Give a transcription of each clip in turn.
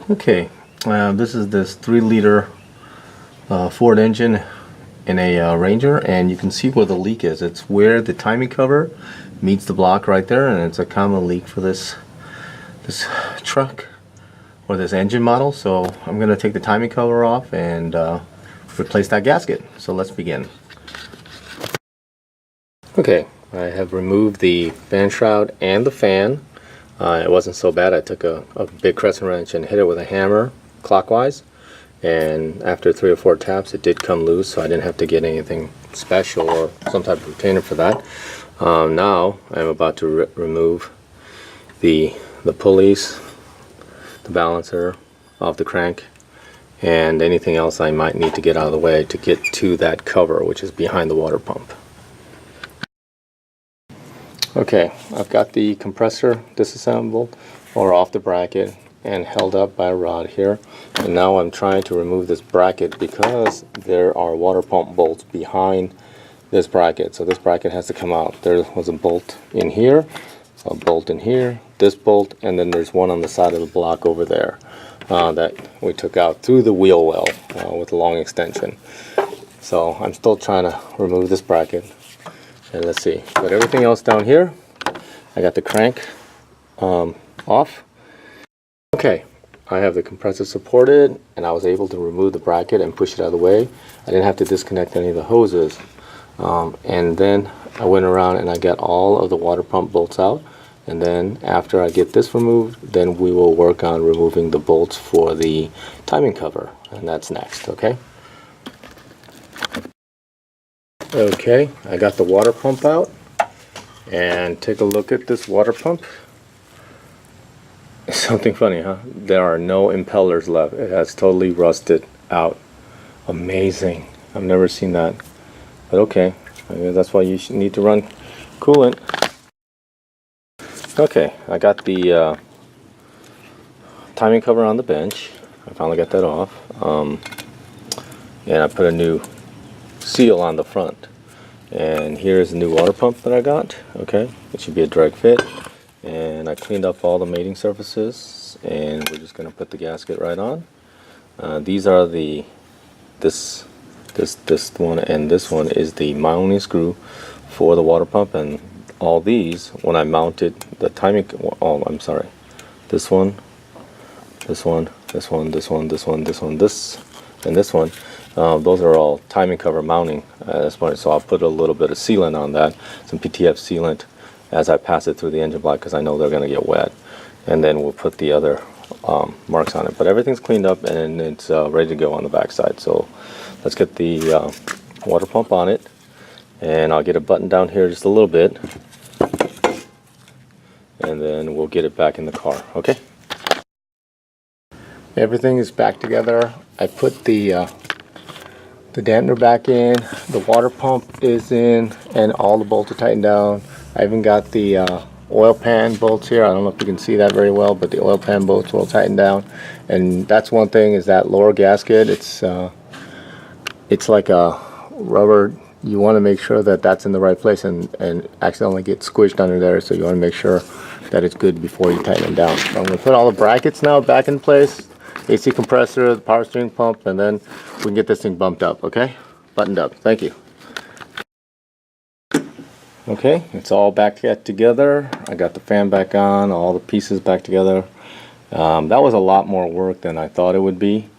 Okay, this is this 3-liter Ford engine in a Ranger, and you can see where the leak is. It's where the timing cover meets the block right there, and it's a common leak for this truck or this engine model. So I'm going to take the timing cover off and replace that gasket. So let's begin. Okay, I have removed the fan shroud and the fan. It wasn't so bad. I took a big crescent wrench and hit it with a hammer clockwise, and after 3 or 4 taps it did come loose, so I didn't have to get anything special or some type of retainer for that. Now I'm about to remove the pulleys, the balancer off the crank, and anything else I might need to get out of the way to get to that cover, which is behind the water pump. Okay, I've got the compressor disassembled or off the bracket and held up by a rod here, and now I'm trying to remove this bracket because there are water pump bolts behind this bracket, so this bracket has to come out. There was a bolt in here, a bolt in here, this bolt, and then there's one on the side of the block over there that we took out through the wheel well with a long extension. So I'm still trying to remove this bracket. And let's see, but everything else down here, I got the crank off. Okay, I have the compressor supported, and I was able to remove the bracket and push it out of the way. I didn't have to disconnect any of the hoses. And then I went around and I got all of the water pump bolts out. And then after I get this removed, then we will work on removing the bolts for the timing cover. And that's next, okay? Okay, I got the water pump out, and take a look at this water pump. Something funny, huh? There are no impellers left. It has totally rusted out. Amazing. I've never seen that. But okay, I guess that's why you need to run coolant. Okay, I got the timing cover on the bench. I finally got that off. And I put a new seal on the front, and here's the new water pump that I got. Okay, it should be a drag fit, and I cleaned up all the mating surfaces, and we're just going to put the gasket right on. These are this one and this one is the mounting screw for the water pump, and all these, when I mounted the timing, oh I'm sorry, this one, this one, this one, this one, this one, this one, this, and this one. Those are all timing cover mounting at this point, so I'll put a little bit of sealant on that, some PTF sealant, as I pass it through the engine block, because I know they're going to get wet, and then we'll put the other marks on it. But everything's cleaned up and it's ready to go on the back side. So let's get the water pump on it, and I'll get it buttoned down here just a little bit, and then we'll get it back in the car. Okay, everything is back together. I put the dampener back in, the water pump is in, and all the bolts are tightened down. I even got the oil pan bolts here. I don't know if you can see that very well, but the oil pan bolts will tighten down. And that's one thing, is that lower gasket, it's like a rubber. You want to make sure that that's in the right place, and accidentally get squished under there, so you want to make sure that it's good before you tighten it down. So I'm going to put all the brackets now back in place, AC compressor, the power steering pump, and then we can get this thing bumped up, okay? Buttoned up. Thank you. Okay, it's all back together. I got the fan back on, all the pieces back together. That was a lot more work than I thought it would be.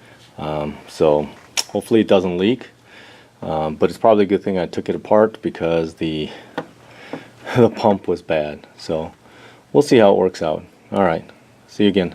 So hopefully it doesn't leak. But it's probably a good thing I took it apart, because the pump was bad. So we'll see how it works out. All right, see you again.